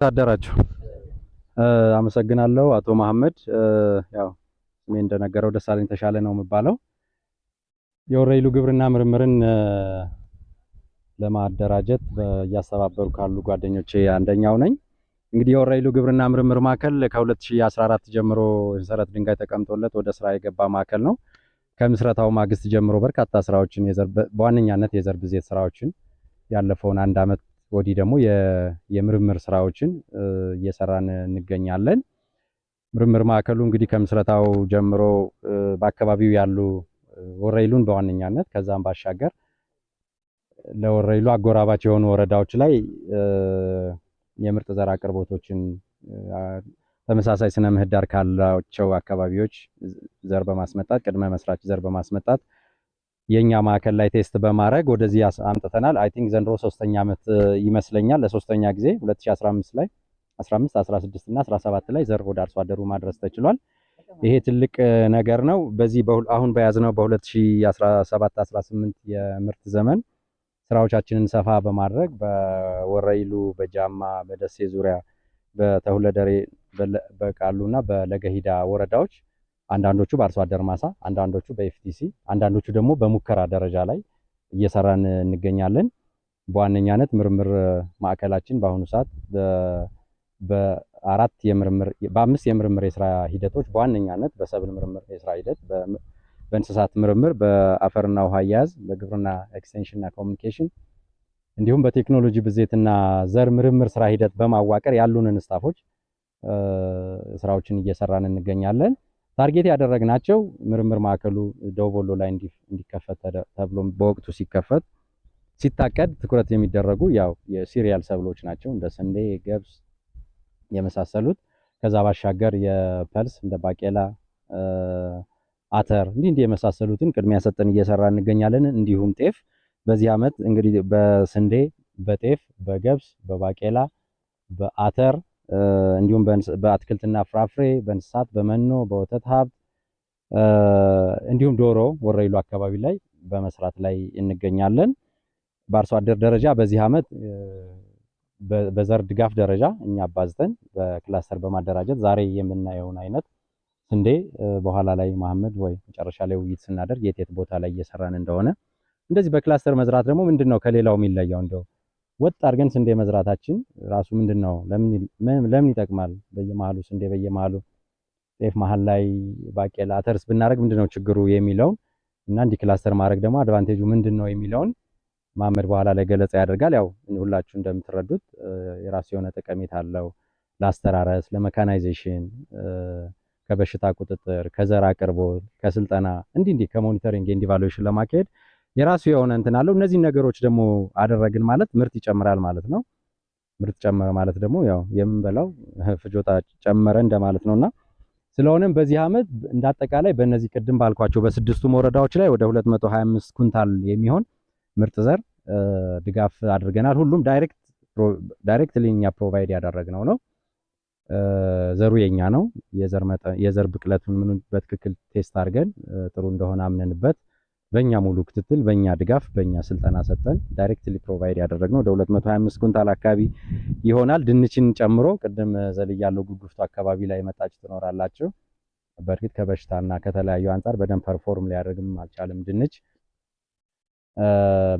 ታደራችሁ አመሰግናለሁ አቶ መሐመድ። ያው ስሜ እንደነገረው ደሳለኝ ተሻለ ነው የሚባለው። የወረኢሉ ግብርና ምርምርን ለማደራጀት እያስተባበሩ ካሉ ጓደኞቼ አንደኛው ነኝ። እንግዲህ የወረኢሉ ግብርና ምርምር ማዕከል ከ2014 ጀምሮ መሰረት ድንጋይ ተቀምጦለት ወደ ስራ የገባ ማዕከል ነው። ከምስረታው ማግስት ጀምሮ በርካታ ስራዎችን በዋነኛነት የዘር ብዜት ስራዎችን ያለፈውን አንድ አመት ወዲህ ደግሞ የምርምር ስራዎችን እየሰራን እንገኛለን። ምርምር ማዕከሉ እንግዲህ ከምስረታው ጀምሮ በአካባቢው ያሉ ወረኢሉን በዋነኛነት ከዛም ባሻገር ለወረኢሉ አጎራባች የሆኑ ወረዳዎች ላይ የምርጥ ዘር አቅርቦቶችን ተመሳሳይ ስነ ምህዳር ካላቸው አካባቢዎች ዘር በማስመጣት ቅድመ መስራች ዘር በማስመጣት የኛ ማዕከል ላይ ቴስት በማድረግ ወደዚህ አምጥተናል። አይ ቲንክ ዘንድሮ 3ኛ ዓመት ይመስለኛል። ለሶስተኛ ጊዜ 2015 ላይ 15 16 እና 17 ላይ ዘር ወደ አርሶ አደሩ ማድረስ ተችሏል። ይሄ ትልቅ ነገር ነው። በዚህ አሁን በያዝነው በ2017 18 የምርት ዘመን ስራዎቻችንን ሰፋ በማድረግ በወረኢሉ፣ በጃማ፣ በደሴ ዙሪያ፣ በተሁለደሬ፣ በቃሉና በለገሂዳ ወረዳዎች አንዳንዶቹ በአርሶ አደር ማሳ፣ አንዳንዶቹ በኤፍቲሲ፣ አንዳንዶቹ ደግሞ በሙከራ ደረጃ ላይ እየሰራን እንገኛለን። በዋነኛነት ምርምር ማዕከላችን በአሁኑ ሰዓት በአምስት የምርምር የስራ ሂደቶች በዋነኛነት በሰብል ምርምር የስራ ሂደት፣ በእንስሳት ምርምር፣ በአፈርና ውሃ አያያዝ፣ በግብርና ኤክስቴንሽን እና ኮሚኒኬሽን እንዲሁም በቴክኖሎጂ ብዜትና ዘር ምርምር ስራ ሂደት በማዋቀር ያሉንን ስታፎች ስራዎችን እየሰራን እንገኛለን። ታርጌት ያደረግናቸው ምርምር ማዕከሉ ደቡብ ወሎ ላይ እንዲከፈት ተብሎ በወቅቱ ሲታቀድ ትኩረት የሚደረጉ ያው የሲሪያል ሰብሎች ናቸው፣ እንደ ስንዴ፣ ገብስ የመሳሰሉት። ከዛ ባሻገር የፐልስ እንደ ባቄላ፣ አተር እንዲህ የመሳሰሉትን ቅድሚያ ሰጠን እየሰራ እንገኛለን። እንዲሁም ጤፍ በዚህ ዓመት እንግዲህ በስንዴ፣ በጤፍ፣ በገብስ፣ በባቄላ፣ በአተር እንዲሁም በአትክልትና ፍራፍሬ፣ በእንስሳት፣ በመኖ፣ በወተት ሀብት እንዲሁም ዶሮ ወረኢሉ አካባቢ ላይ በመስራት ላይ እንገኛለን። በአርሶ አደር ደረጃ በዚህ ዓመት በዘር ድጋፍ ደረጃ እኛ አባዝተን በክላስተር በማደራጀት ዛሬ የምናየውን አይነት ስንዴ በኋላ ላይ መሐመድ ወይ መጨረሻ ላይ ውይይት ስናደርግ የት ቦታ ላይ እየሰራን እንደሆነ እንደዚህ በክላስተር መዝራት ደግሞ ምንድነው ከሌላው የሚለየው? እንደው ወጥ አድርገን ስንዴ መዝራታችን ራሱ ምንድነው ለምን ይጠቅማል? በየመሃሉ ስንዴ በየመሃሉ ጤፍ መሃል ላይ ባቄላ አተርስ ብናደርግ ምንድነው ችግሩ የሚለውን እና እንዲህ ክላስተር ማድረግ ደግሞ አድቫንቴጁ ምንድነው የሚለውን መሐመድ በኋላ ላይ ገለጻ ያደርጋል። ያው ሁላችሁ እንደምትረዱት የራሱ የሆነ ጠቀሜታ አለው ለአስተራረስ፣ ለሜካናይዜሽን፣ ከበሽታ ቁጥጥር፣ ከዘር አቅርቦት፣ ከስልጠና እንዲህ ከሞኒተሪንግ ኤንድ ኢቫሉዌሽን ለማካሄድ የራሱ የሆነ እንትን አለው። እነዚህ ነገሮች ደግሞ አደረግን ማለት ምርት ይጨምራል ማለት ነው። ምርት ጨመረ ማለት ደግሞ ያው የምንበላው ፍጆታ ጨመረ እንደማለት ነውና ስለሆነም በዚህ ዓመት እንዳጠቃላይ በእነዚህ ቅድም ባልኳቸው በስድስቱም ወረዳዎች ላይ ወደ 225 ኩንታል የሚሆን ምርጥ ዘር ድጋፍ አድርገናል። ሁሉም ዳይሬክትሊ እኛ ፕሮቫይድ ያደረግነው ነው። ዘሩ የኛ ነው። የዘር ብቅለቱን ምን በትክክል ቴስት አድርገን ጥሩ እንደሆነ አምነንበት በእኛ ሙሉ ክትትል፣ በእኛ ድጋፍ፣ በእኛ ስልጠና ሰጠን ዳይሬክትሊ ፕሮቫይድ ያደረግነው ወደ 225 ኩንታል አካባቢ ይሆናል። ድንችን ጨምሮ ቅድም ዘልያለው ጉጉፍቱ አካባቢ ላይ መጣች ትኖራላችሁ። በእርግጥ ከበሽታና ከተለያዩ አንፃር በደንብ ፐርፎርም ሊያደርግም አልቻለም ድንች።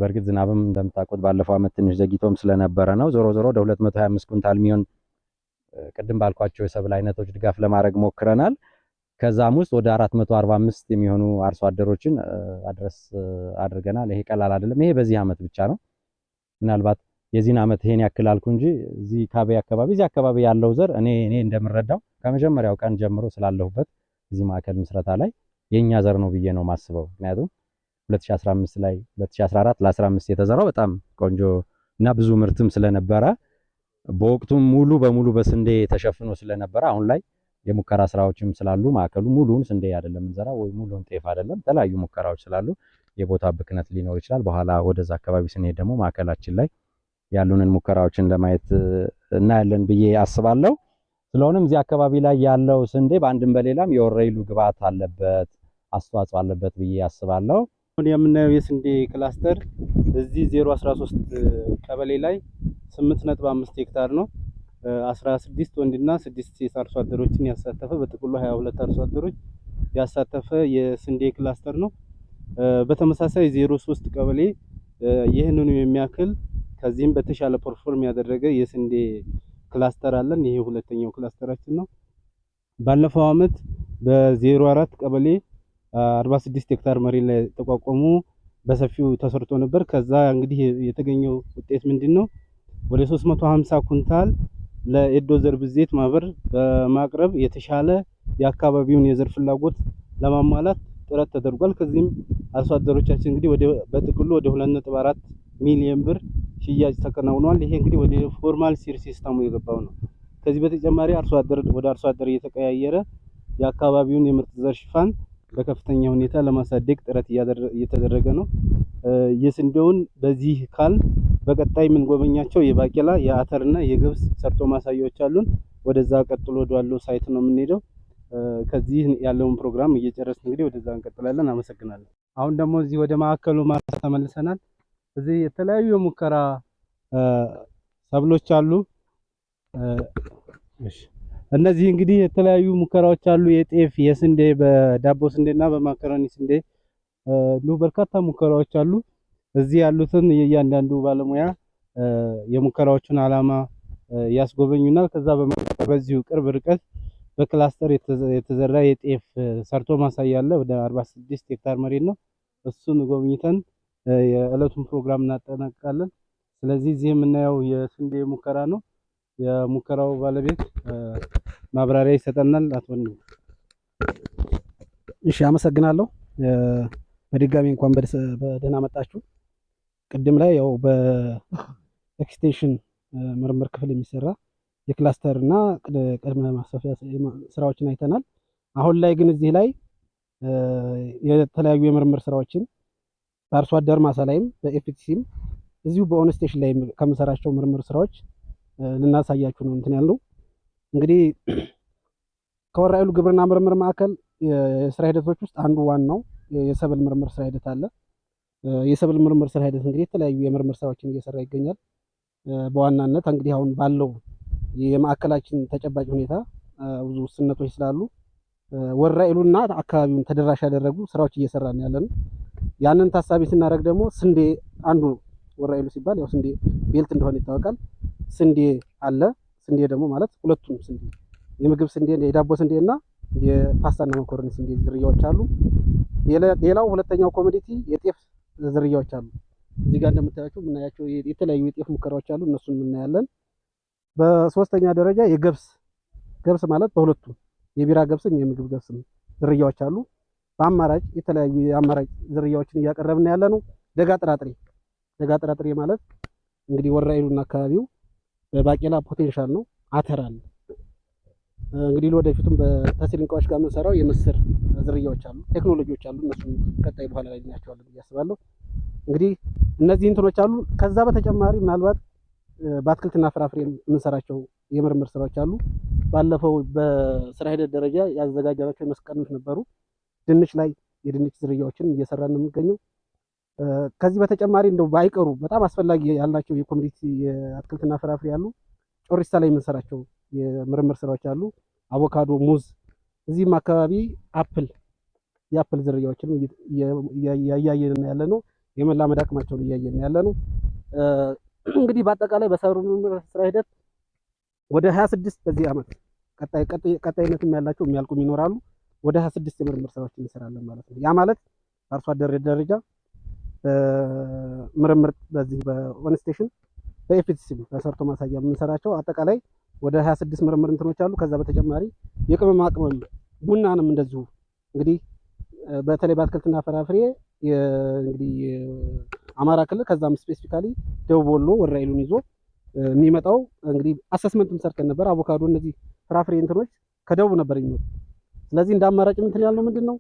በእርግጥ ዝናብም እንደምታውቁት ባለፈው ዓመት ትንሽ ዘግይቶም ስለነበረ ነው። ዞሮ ወደ 225 ኩንታል የሚሆን ቅድም ባልኳቸው የሰብል አይነቶች ድጋፍ ለማድረግ ሞክረናል። ከዛም ውስጥ ወደ 445 የሚሆኑ አርሶ አደሮችን አድረስ አድርገናል። ይሄ ቀላል አይደለም። ይሄ በዚህ ዓመት ብቻ ነው። ምናልባት የዚህን ዓመት ይሄን ያክል አልኩ እንጂ እዚህ አካባቢ ያለው ዘር እኔ እንደምረዳው ከመጀመሪያው ቀን ጀምሮ ስላለሁበት እዚህ ማዕከል ምስረታ ላይ የኛ ዘር ነው ብዬ ነው ማስበው። ምክንያቱም 2015 ላይ 2014 ለ15 የተዘራው በጣም ቆንጆ እና ብዙ ምርትም ስለነበረ በወቅቱም ሙሉ በሙሉ በስንዴ ተሸፍኖ ስለነበረ አሁን ላይ የሙከራ ስራዎችም ስላሉ ማዕከሉ ሙሉውን ስንዴ አይደለም እንዘራ ወይ ሙሉውን ጤፍ አይደለም፣ የተለያዩ ሙከራዎች ስላሉ የቦታ ብክነት ሊኖር ይችላል። በኋላ ወደዛ አካባቢ ስንሄድ ደግሞ ማዕከላችን ላይ ያሉንን ሙከራዎችን ለማየት እናያለን ብዬ አስባለሁ። ስለሆነም እዚህ አካባቢ ላይ ያለው ስንዴ በአንድም በሌላም የወረኢሉ ግብዓት አለበት አስተዋጽኦ አለበት ብዬ አስባለሁ። የምናየው የስንዴ ክላስተር እዚህ 013 ቀበሌ ላይ 8.5 ሄክታር ነው። 16 ወንድና 6 ሴት አርሶ አደሮችን ያሳተፈ በጥቅሉ 22 አርሶ አደሮች ያሳተፈ የስንዴ ክላስተር ነው። በተመሳሳይ 03 ቀበሌ ይህንኑ የሚያክል ከዚህም በተሻለ ፐርፎርም ያደረገ የስንዴ ክላስተር አለን። ይሄ ሁለተኛው ክላስተራችን ነው። ባለፈው አመት በ04 ቀበሌ 46 ሄክታር መሬት ላይ ተቋቋሙ በሰፊው ተሰርቶ ነበር። ከዛ እንግዲህ የተገኘው ውጤት ምንድነው? ወደ 350 ኩንታል ለኤዶ ዘር ብዜት ማህበር በማቅረብ የተሻለ የአካባቢውን የዘር ፍላጎት ለማሟላት ጥረት ተደርጓል። ከዚህም አርሶ አደሮቻችን እንግዲህ በጥቅሉ ወደ 2.4 ሚሊዮን ብር ሽያጭ ተከናውኗል። ይሄ እንግዲህ ወደ ፎርማል ሲር ሲስተሙ የገባው ነው። ከዚህ በተጨማሪ አርሶ አደር እየተቀያየረ የአካባቢውን የምርጥ ዘር ሽፋን በከፍተኛ ሁኔታ ለማሳደግ ጥረት እየተደረገ ነው። የስንዴውን በዚህ ካል በቀጣይ ምን ጎበኛቸው የባቄላ የአተርና የገብስ ሰርቶ ማሳያዎች አሉን። ወደዛ ቀጥሎ ወዳለው ሳይት ነው የምንሄደው። ከዚህ ያለውን ፕሮግራም እየጨረስን እንግዲህ ወደዛ እንቀጥላለን። አመሰግናለሁ። አሁን ደግሞ እዚህ ወደ ማዕከሉ ማሳ ተመልሰናል። እዚህ የተለያዩ የሙከራ ሰብሎች አሉ። እነዚህ እንግዲህ የተለያዩ ሙከራዎች አሉ። የጤፍ፣ የስንዴ፣ በዳቦ ስንዴና በማካሮኒ ስንዴ ነው በርካታ ሙከራዎች አሉ። እዚህ ያሉትን የእያንዳንዱ ባለሙያ የሙከራዎቹን ዓላማ ያስጎበኙናል። ከዛ በመቀጠል በዚሁ ቅርብ ርቀት በክላስተር የተዘራ የጤፍ ሰርቶ ማሳያ አለ። ወደ 46 ሄክታር መሬት ነው። እሱን ጎብኝተን የዕለቱን ፕሮግራም እናጠናቅቃለን። ስለዚህ እዚህ የምናየው የስንዴ ሙከራ ነው። የሙከራው ባለቤት ማብራሪያ ይሰጠናል። አቶ ወንድሙ። እሺ፣ አመሰግናለሁ። በድጋሚ እንኳን በደህና መጣችሁ። ቅድም ላይ ያው በኤክስቴንሽን ምርምር ክፍል የሚሰራ የክላስተር እና ቅድመ ማስፋፊያ ስራዎችን አይተናል። አሁን ላይ ግን እዚህ ላይ የተለያዩ የምርምር ስራዎችን በአርሶ አደር ማሳ ላይም በኤፍቲሲም እዚሁ በኦን ስቴሽን ላይ ከምሰራቸው ምርምር ስራዎች ልናሳያችሁ ነው እንትን ያልነው። እንግዲህ ከወራይሉ ግብርና ምርምር ማዕከል የስራ ሂደቶች ውስጥ አንዱ ዋናው የሰብል ምርምር ስራ ሂደት አለ። የሰብል ምርምር ስራ ሂደት እንግዲህ የተለያዩ የምርምር ስራዎችን እየሰራ ይገኛል። በዋናነት እንግዲህ አሁን ባለው የማዕከላችን ተጨባጭ ሁኔታ ብዙ ውስንነቶች ስላሉ ወራይሉና አካባቢውን ተደራሽ ያደረጉ ስራዎች እየሰራን ያለን። ያንን ታሳቢ ስናደርግ ደግሞ ስንዴ አንዱ ወራይሉ ሲባል ያው ስንዴ ቤልት እንደሆነ ይታወቃል። ስንዴ አለ። ስንዴ ደግሞ ማለት ሁለቱም ስንዴ የምግብ ስንዴ፣ የዳቦ ስንዴ እና የፓስታና መኮረኒ ስንዴ ዝርያዎች አሉ። ሌላው ሁለተኛው ኮሞዲቲ የጤፍ ዝርያዎች አሉ። እዚህ ጋር እንደምታያቸው የምናያቸው የተለያዩ የጤፍ ሙከራዎች አሉ። እነሱን እናያለን። በሶስተኛ ደረጃ ገብስ ማለት በሁለቱም የቢራ ገብስም የምግብ ገብስም ዝርያዎች አሉ። በአማራጭ የተለያዩ የአማራጭ ዝርያዎችን እያቀረብን ያለ ነው። ደጋ ጥራጥሬ ማለት እንግዲህ ወራይሉና አካባቢው በባቄላ ፖቴንሻል ነው። አተር አለ። እንግዲህ ወደፊቱም በተስሪንቃዎች ጋር የምንሰራው የምስር ዝርያዎች አሉ፣ ቴክኖሎጂዎች አሉ። እነሱን ቀጣይ በኋላ ላይ እናያቸዋለን ብዬ አስባለሁ። እንግዲህ እነዚህ እንትኖች አሉ። ከዛ በተጨማሪ ምናልባት በአትክልትና ፍራፍሬ የምንሰራቸው የምርምር ስራዎች አሉ። ባለፈው በስራ ሂደት ደረጃ ያዘጋጀናቸው መስቀሎች ነበሩ። ድንች ላይ የድንች ዝርያዎችን እየሰራን ነው የሚገኘው። ከዚህ በተጨማሪ እንደው ባይቀሩ በጣም አስፈላጊ ያልናቸው የኮሚኒቲ የአትክልትና ፍራፍሬ አሉ። ጮሪሳ ላይ የምንሰራቸው የምርምር ስራዎች አሉ። አቮካዶ፣ ሙዝ፣ እዚህም አካባቢ የአፕል ዝርያዎችን እያየን ያለ ነው። የመላመድ አቅማቸውን እያየን ያለ ነው። እንግዲህ በአጠቃላይ በሰብሉ ምርምር ስራ ሂደት ወደ 26 በዚህ ዓመት ቀጣይነትም ያላቸው የሚያልቁም ይኖራሉ። ወደ 26 የምርምር ስራዎችን እንሰራለን ማለት ነው። ያ ማለት በአርሶ አደር ደረጃ ምርምር በዚህ በኦን ስቴሽን በኤፍቲሲ በሰርቶ ማሳያ የምንሰራቸው አጠቃላይ ወደ 26 ምርምር እንትኖች አሉ። ከዛ በተጨማሪ የቅመማ ቅመም ቡናንም እንደዚሁ እንግዲህ በተለይ በአትክልትና ፍራፍሬ እንግዲህ አማራ ክልል ከዛም ስፔሲፊካሊ ደቡብ ወሎ ወራይሉን ይዞ የሚመጣው እንግዲህ አሰስመንትም ሰርተን ነበር። አቮካዶ፣ እነዚህ ፍራፍሬ እንትኖች ከደቡብ ነበር የሚመጡ። ስለዚህ እንደ አማራጭ እንትን ያለው ምንድነው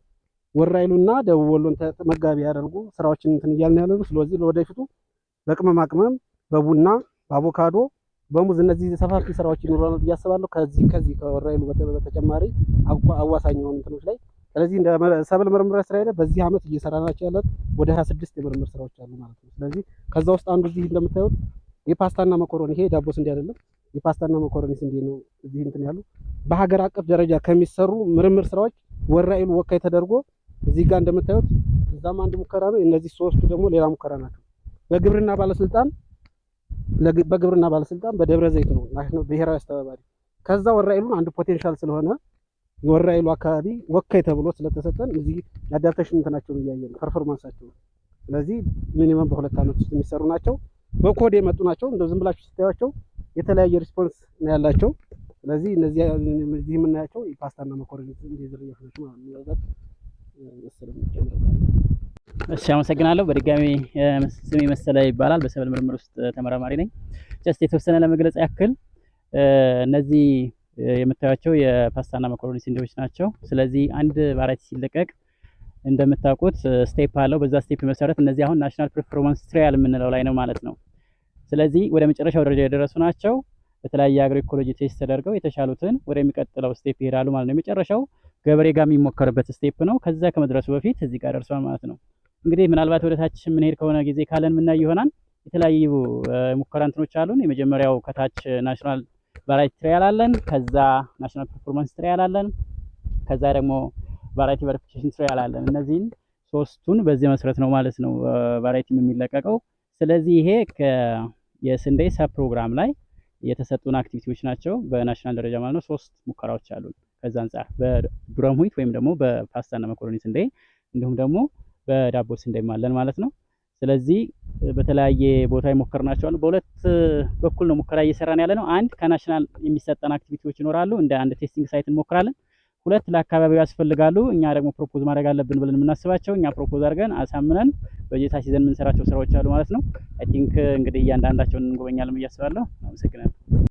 ወራይሉና ደቡብ ወሎን ተመጋቢ ያደርጉ ስራዎችን እንትን እያልን ያለነው። ስለዚህ ለወደፊቱ በቅመማ ቅመም፣ በቡና፣ በአቮካዶ፣ በሙዝ እነዚህ ሰፋፊ ስራዎች ይኖራሉ ብዬ አስባለሁ። ከዚህ ከወራይሉ በተጨማሪ አዋሳኝ የሆኑ እንትኖች ላይ ስለዚህ እንደ ሰብል ምርምር ስራ ሄደ በዚህ ዓመት እየሰራናቸው ያለን ወደ 26 የምርምር ስራዎች አሉ ማለት ነው። ስለዚህ ከዛ ውስጥ አንዱ እዚህ እንደምታዩት የፓስታና መኮሮኒ ይሄ ዳቦ ስንዴ አይደለም፣ የፓስታና መኮረኒ ስንዴ ነው እዚህ እንትን ያሉ በሀገር አቀፍ ደረጃ ከሚሰሩ ምርምር ስራዎች ወራኢሉ ወካይ ተደርጎ እዚህ ጋር እንደምታዩት እዛም አንድ ሙከራ ነው። እነዚህ ሶስቱ ደግሞ ሌላ ሙከራ ናቸው። በግብርና ባለስልጣን በደብረ ዘይት ነው ናሽናል ብሔራዊ አስተባባሪ። ከዛ ወራኢሉን አንድ ፖቴንሻል ስለሆነ የወራኢሉ አካባቢ ወካይ ተብሎ ስለተሰጠን እዚህ የአዳፕቴሽን እንትናቸውን እያየን ፐርፎርማንሳቸው። ስለዚህ ሚኒመም በ2 ዓመት ውስጥ የሚሰሩ ናቸው። በኮድ የመጡ ናቸው። እንደው ዝም ብላችሁ ስታዩቸው የተለያየ ሪስፖንስ ነው ያላቸው። ስለዚህ እነዚህ የምናያቸው የፓስታና መኮረኒ ዝርያዎች ናቸው ማለት ነው። እሺ አመሰግናለሁ። በድጋሚ ስሜ መሰለ ይባላል። በሰብል ምርምር ውስጥ ተመራማሪ ነኝ። ጀስት የተወሰነ ለመግለጽ ያክል እነዚህ የምታዩቸው የፓስታና መኮረኒ ስንዴዎች ናቸው። ስለዚህ አንድ ቫራይቲ ሲለቀቅ እንደምታውቁት ስቴፕ አለው። በዛ ስቴፕ መሰረት እነዚህ አሁን ናሽናል ፐርፎርማንስ ትራያል የምንለው ላይ ነው ማለት ነው። ስለዚህ ወደ መጨረሻው ደረጃ የደረሱ ናቸው። በተለያየ አግሮ ኢኮሎጂ ቴስት ተደርገው የተሻሉትን ወደሚቀጥለው ስቴፕ ይሄዳሉ ማለት ነው። የመጨረሻው ገበሬ ጋር የሚሞከርበት ስቴፕ ነው። ከዛ ከመድረሱ በፊት እዚህ ጋር ደርሷል ማለት ነው። እንግዲህ ምናልባት ወደ ታች የምንሄድ ከሆነ ጊዜ ካለን የምናይ ይሆናል። የተለያዩ ሙከራ እንትኖች አሉን። የመጀመሪያው ከታች ናሽናል ቫራይቲ ትራያል አለን። ከዛ ናሽናል ፐርፎርማንስ ትራያል አለን። ከዛ ደግሞ ቫራይቲ ቨሪፊኬሽን ትራያል አለን። እነዚህን ሶስቱን በዚህ መሰረት ነው ማለት ነው ቫራይቲ የሚለቀቀው። ስለዚህ ይሄ የስንዴ ሰብ ፕሮግራም ላይ የተሰጡን አክቲቪቲዎች ናቸው በናሽናል ደረጃ ማለት ነው። 3 ሙከራዎች አሉን። ከዛ አንጻር በዱረም ዊት ወይም ደግሞ በፓስታና መኮረኒ ስንዴ እንዲሁም ደግሞ በዳቦ ስንዴ ማለን ማለት ነው። ስለዚህ በተለያየ ቦታ ይሞከርናቸዋል። በሁለት በኩል ነው ሙከራ እየሰራን ያለ ነው። አንድ ከናሽናል የሚሰጠን አክቲቪቲዎች ይኖራሉ፣ እንደ አንድ ቴስቲንግ ሳይት እንሞክራለን። 2 ለአካባቢው ያስፈልጋሉ፣ እኛ ደግሞ ፕሮፖዝ ማድረግ አለብን ብለን የምናስባቸው እኛ ፕሮፖዝ አድርገን አሳምነን በጀት አስይዘን የምንሰራቸው ስራዎች አሉ ማለት ነው። አይ ቲንክ እንግዲህ እያንዳንዳቸውን እንጎበኛለን ብዬ አስባለሁ። አመሰግናለሁ።